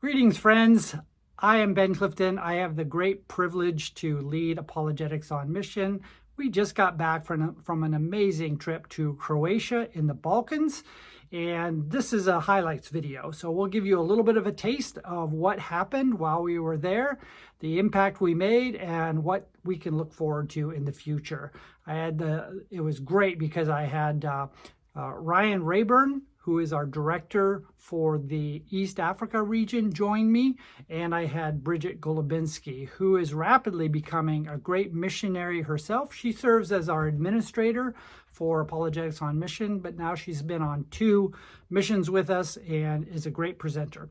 Greetings, friends. I am Ben Clifton. I have the great privilege to lead Apologetics on Mission. We just got back from an amazing trip to Croatia in the Balkans, and this is a highlights video. So we'll give you a little bit of a taste of what happened while we were there, the impact we made, and what we can look forward to in the future. It was great because I had Ryan Rayburn, who is our director for the East Africa region, join me, and I had Bridget Golubinski, who is rapidly becoming a great missionary herself. She serves as our administrator for Apologetics on Mission, but now she's been on 2 missions with us and is a great presenter.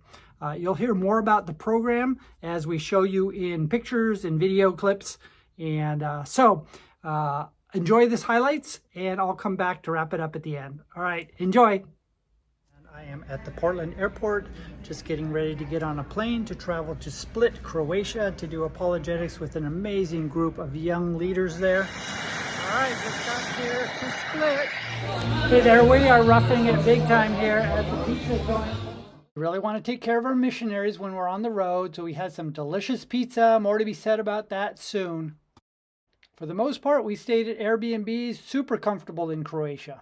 You'll hear more about the program as we show you in pictures and video clips. And enjoy this highlights, and I'll come back to wrap it up at the end. All right, enjoy. I am at the Portland airport, just getting ready to get on a plane to travel to Split, Croatia, to do apologetics with an amazing group of young leaders there. All right, just got here to Split. Hey there, we are roughing it big time here at the pizza joint. We really want to take care of our missionaries when we're on the road, so we had some delicious pizza. More to be said about that soon. For the most part, we stayed at Airbnbs, super comfortable in Croatia.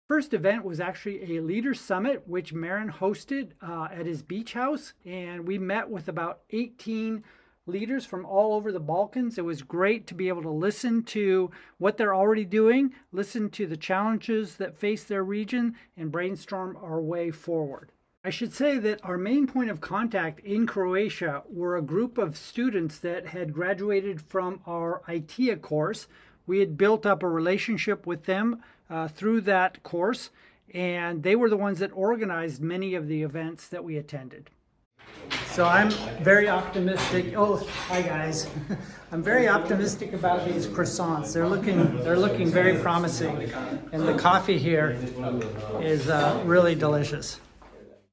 First event was actually a leaders summit, which Marin hosted at his beach house, and we met with about 18 leaders from all over the Balkans. It was great to be able to listen to what they're already doing, listen to the challenges that face their region, and brainstorm our way forward. I should say that our main point of contact in Croatia were a group of students that had graduated from our ITEA course. We had built up a relationship with them through that course, and they were the ones that organized many of the events that we attended. So I'm very optimistic. Oh, hi guys. I'm very optimistic about these croissants. They're looking very promising, and the coffee here is really delicious.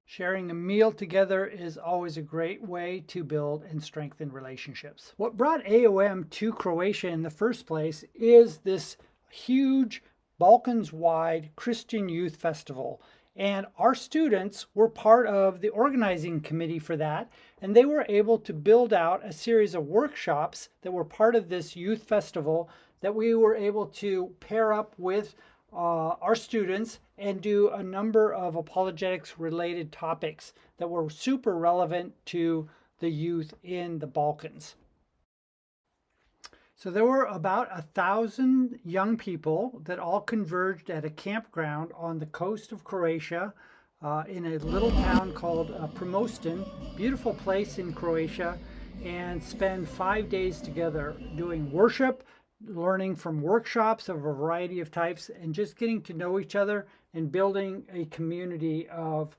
Sharing a meal together is always a great way to build and strengthen relationships. What brought AOM to Croatia in the first place is this huge Balkans-wide Christian Youth Festival. And our students were part of the organizing committee for that, and they were able to build out a series of workshops that were part of this youth festival that we were able to pair up with our students and do a number of apologetics related topics that were super relevant to the youth in the Balkans. So there were about 1,000 young people that all converged at a campground on the coast of Croatia in a little town called Premostin, beautiful place in Croatia, and spend 5 days together doing worship, learning from workshops of a variety of types, and just getting to know each other and building a community of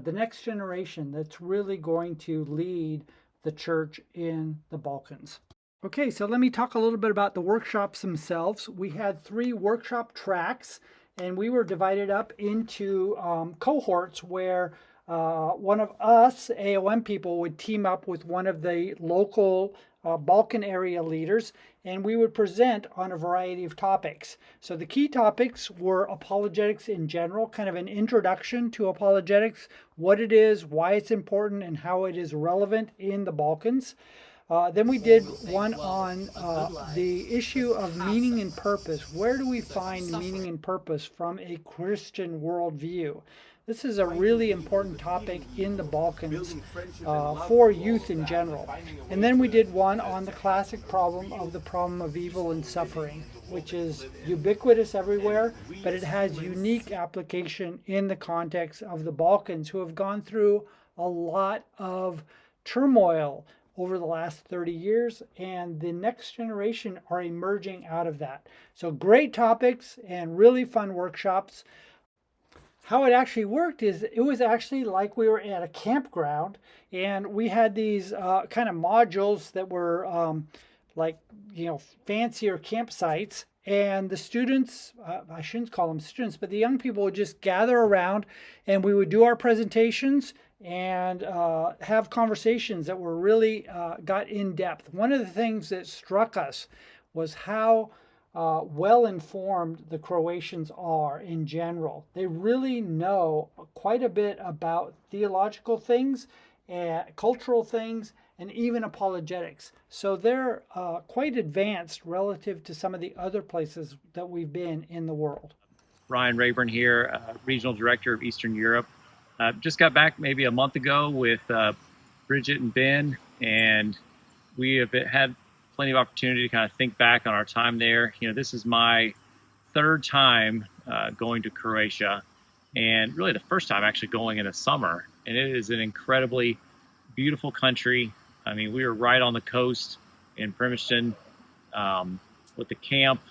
the next generation that's really going to lead the church in the Balkans. Okay, so let me talk a little bit about the workshops themselves. We had 3 workshop tracks, and we were divided up into cohorts where one of us, AOM people, would team up with one of the local Balkan area leaders, and we would present on a variety of topics. So the key topics were apologetics in general, kind of an introduction to apologetics, what it is, why it's important, and how it is relevant in the Balkans. Then we did one on the issue of meaning and purpose. Where do we find meaning and purpose from a Christian worldview? This is a really important topic in the Balkans for youth in general. And then we did one on the classic problem of evil and suffering, which is ubiquitous everywhere, but it has unique application in the context of the Balkans, who have gone through a lot of turmoil over the last 30 years, and the next generation are emerging out of that. So great topics and really fun workshops. How it actually worked is it was actually like we were at a campground, and we had these kind of modules that were fancier campsites, and the students, I shouldn't call them students, but the young people would just gather around, and we would do our presentations and have conversations that were really got in depth. One of the things that struck us was how well informed the Croatians are in general. They really know quite a bit about theological things, cultural things, and even apologetics. So they're quite advanced relative to some of the other places that we've been in the world. Ryan Rayburn here, Regional Director of Eastern Europe. Just got back maybe a month ago with Bridget and Ben, and we have had plenty of opportunity to kind of think back on our time there. You know, this is my third time going to Croatia, and really the first time actually going in the summer. And it is an incredibly beautiful country. I mean, we were right on the coast in Primošten with the camp.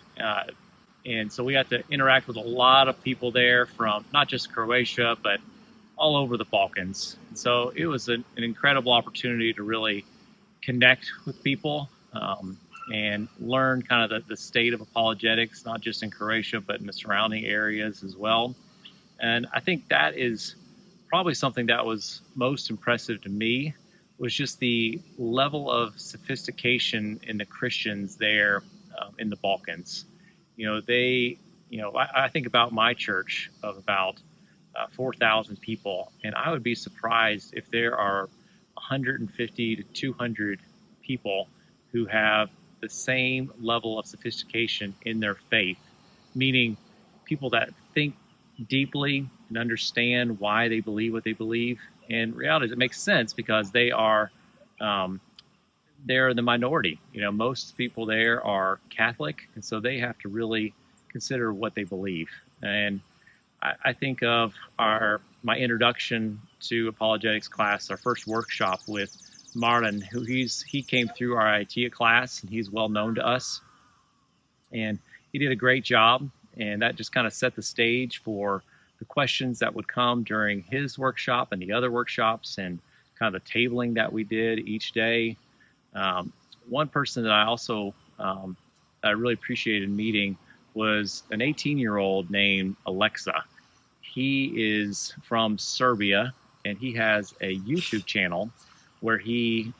And so we got to interact with a lot of people there from not just Croatia, but all over the Balkans. And so it was an incredible opportunity to really connect with people and learn kind of the state of apologetics, not just in Croatia, but in the surrounding areas as well. And I think that is probably something that was most impressive to me, was just the level of sophistication in the Christians there in the Balkans. You know, I think about my church of about 4,000 people, and I would be surprised if there are 150 to 200 people who have the same level of sophistication in their faith, meaning people that think deeply and understand why they believe what they believe. And reality is, it makes sense because they're the minority. You know, most people there are Catholic, and so they have to really consider what they believe. And I think of my introduction to apologetics class, our first workshop with Martin, he came through our IT class, and he's well known to us, and he did a great job. And that just kind of set the stage for the questions that would come during his workshop and the other workshops, and kind of the tabling that we did each day. One person that I also I really appreciated meeting was an 18-year-old named Alexa. He is from Serbia, and he has a YouTube channel where he,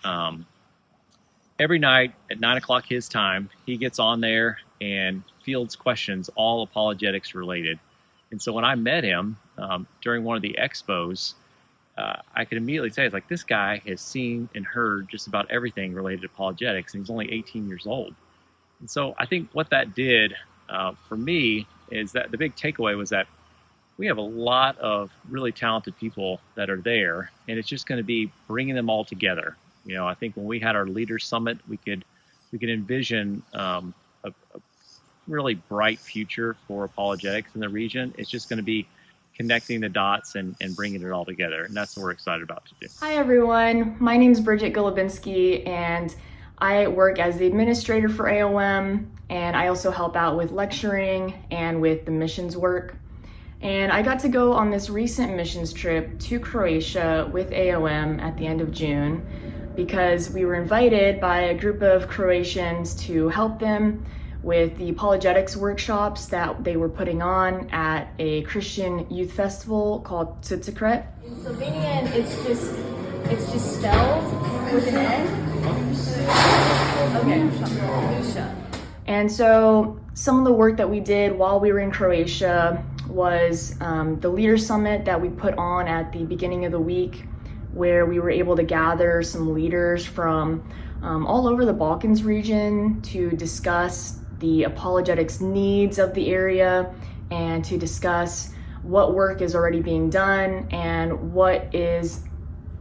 every night at 9 o'clock his time, he gets on there and fields questions, all apologetics related. And so when I met him during one of the expos, I could immediately say, it's like, this guy has seen and heard just about everything related to apologetics, and he's only 18 years old. And so I think what that did for me is that the big takeaway was that we have a lot of really talented people that are there, and it's just going to be bringing them all together. You know, I think when we had our Leaders Summit, we could envision a really bright future for apologetics in the region. It's just going to be connecting the dots and bringing it all together. And that's what we're excited about to do. Hi everyone, my name is Bridget Golubinski, and I work as the administrator for AOM, and I also help out with lecturing and with the missions work. And I got to go on this recent missions trip to Croatia with AOM at the end of June because we were invited by a group of Croatians to help them with the apologetics workshops that they were putting on at a Christian youth festival called Tsitsikret. In Slovenian, it's just spelled with an N. Okay. And so some of the work that we did while we were in Croatia was the Leaders Summit that we put on at the beginning of the week, where we were able to gather some leaders from all over the Balkans region to discuss the apologetics needs of the area and to discuss what work is already being done and what is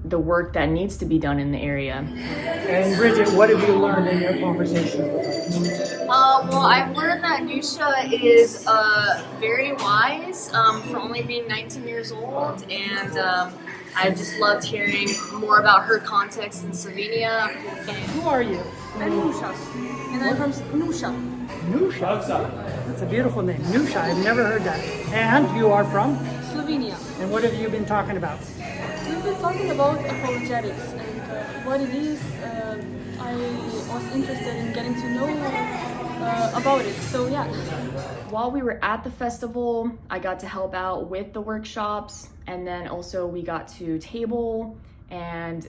the work that needs to be done in the area. And Bridget, what have you learned in your conversation with us? Well, I've learned that Nusha is very wise for only being 19 years old, and I just loved hearing more about her context in Slovenia. Who are you? I'm Nusha, and I'm from Nusha. Nusha. That's a beautiful name. Nusha, I've never heard that. And you are from? Slovenia. And what have you been talking about? We've been talking about apologetics and what it is. I was interested in getting to know about it, so yeah. While we were at the festival, I got to help out with the workshops, and then also we got to table and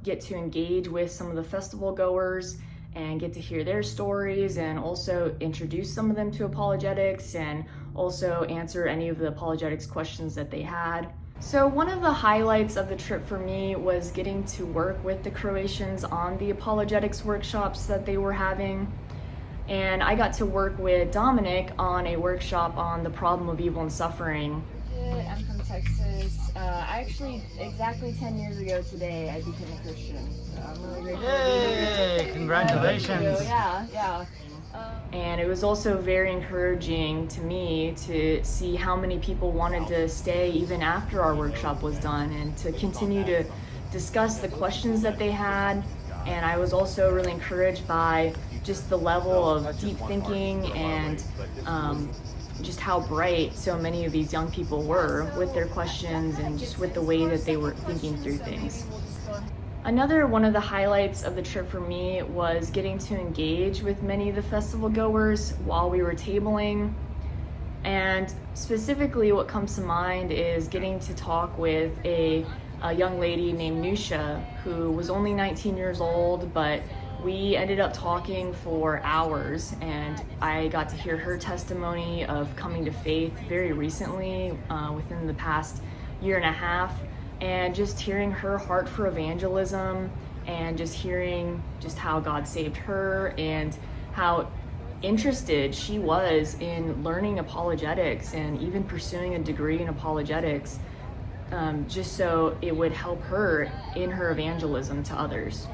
get to engage with some of the festival goers and get to hear their stories and also introduce some of them to apologetics and also answer any of the apologetics questions that they had. So one of the highlights of the trip for me was getting to work with the Croatians on the apologetics workshops that they were having. And I got to work with Dominic on a workshop on the problem of evil and suffering. I'm from Texas. Actually, exactly 10 years ago today, I became a Christian. So I'm really grateful. Yay! Congratulations. Yeah. And it was also very encouraging to me to see how many people wanted to stay even after our workshop was done and to continue to discuss the questions that they had. And I was also really encouraged by just the level of deep thinking and just how bright so many of these young people were with their questions and just with the way that they were thinking through things. Another one of the highlights of the trip for me was getting to engage with many of the festival goers while we were tabling. And specifically what comes to mind is getting to talk with a young lady named Nusha, who was only 19 years old, but we ended up talking for hours, and I got to hear her testimony of coming to faith very recently, within the past year and a half, and just hearing her heart for evangelism and just hearing just how God saved her and how interested she was in learning apologetics and even pursuing a degree in apologetics, just so it would help her in her evangelism to others.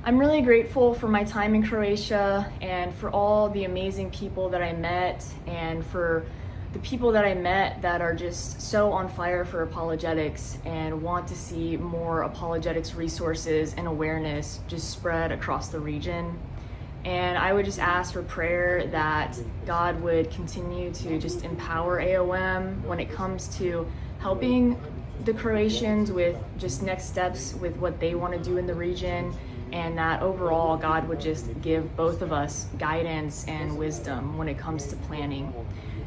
I'm really grateful for my time in Croatia and for all the amazing people that I met and for the people that I met that are just so on fire for apologetics and want to see more apologetics resources and awareness just spread across the region. And I would just ask for prayer that God would continue to just empower AOM when it comes to helping the Croatians with just next steps with what they want to do in the region, and that overall God would just give both of us guidance and wisdom when it comes to planning.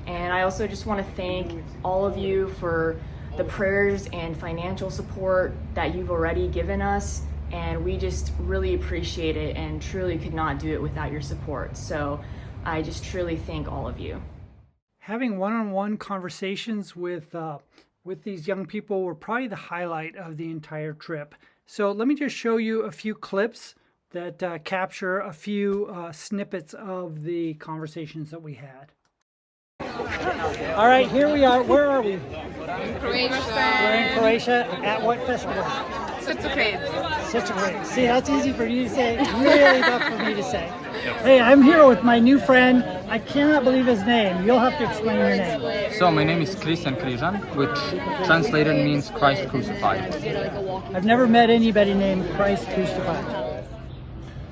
And I also just want to thank all of you for the prayers and financial support that you've already given us, and we just really appreciate it and truly could not do it without your support. So I just truly thank all of you. Having one-on-one conversations with these young people were probably the highlight of the entire trip. So let me just show you a few clips that capture a few snippets of the conversations that we had. All right, here we are. Where are we? Croatia. We're in Croatia. At what festival? Srce. See, that's easy for you to say. Really tough for me to say. Hey, I'm here with my new friend. I cannot believe his name. You'll have to explain your name. So my name is Christian Križan, which translated means Christ crucified. I've never met anybody named Christ crucified.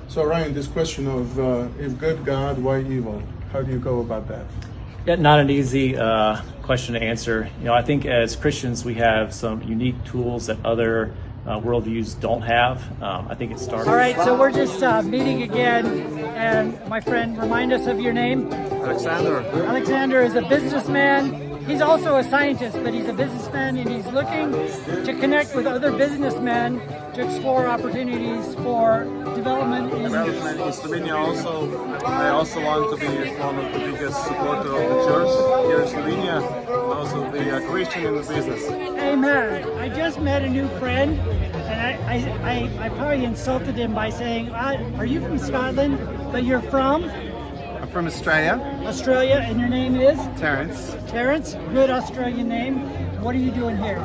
So Ryan, this question of if good God, why evil? How do you go about that? Yeah, not an easy question to answer. You know, I think as Christians we have some unique tools that other worldviews don't have. I think it started. All right, so we're just meeting again, and my friend, remind us of your name. Alexander. Alexander is a businessman. He's also a scientist, but he's a businessman, and he's looking to connect with other businessmen to explore opportunities for development in Slovenia. I also want to be one of the biggest supporters of the church here in Slovenia, and also be a Christian in the business. Amen. I just met a new friend, and I probably insulted him by saying, are you from Scotland, but you're from? I'm from Australia. Australia, and your name is? Terence. Terence, good Australian name. What are you doing here?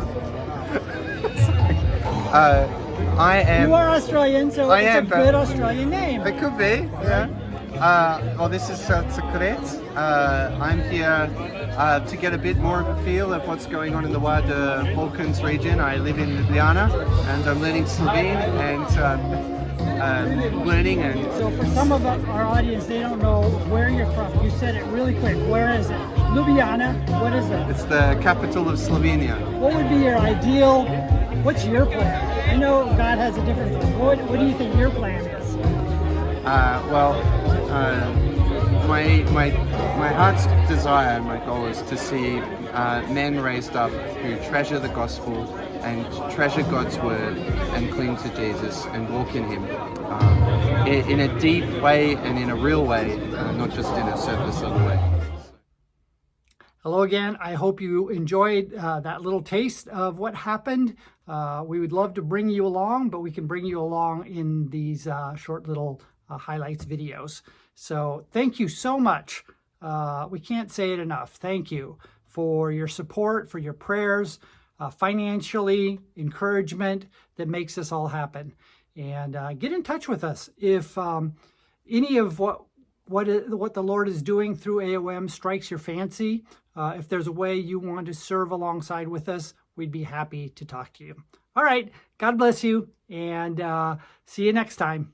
I am. You are Australian, so I it's am, a good Australian name. It could be, yeah. Well, this is Srce. I'm here to get a bit more of a feel of what's going on in the wider Balkans region. I live in Ljubljana, and I'm learning Slovene and learning and. So for some of our audience, they don't know where you're from. You said it really quick. Where is it? Ljubljana. What is it? It's the capital of Slovenia. What would be your ideal? What's your plan? I know God has a different plan. What do you think your plan is? my heart's desire, my goal is to see men raised up who treasure the gospel and treasure God's word and cling to Jesus and walk in him in a deep way and in a real way, not just in a surface level way. Hello again. I hope you enjoyed that little taste of what happened. We would love to bring you along, but we can bring you along in these short little highlights videos. So thank you so much. We can't say it enough. Thank you for your support, for your prayers, financially, encouragement that makes this all happen. And get in touch with us if any of what the Lord is doing through AOM strikes your fancy. If there's a way you want to serve alongside with us, we'd be happy to talk to you. All right. God bless you, and see you next time.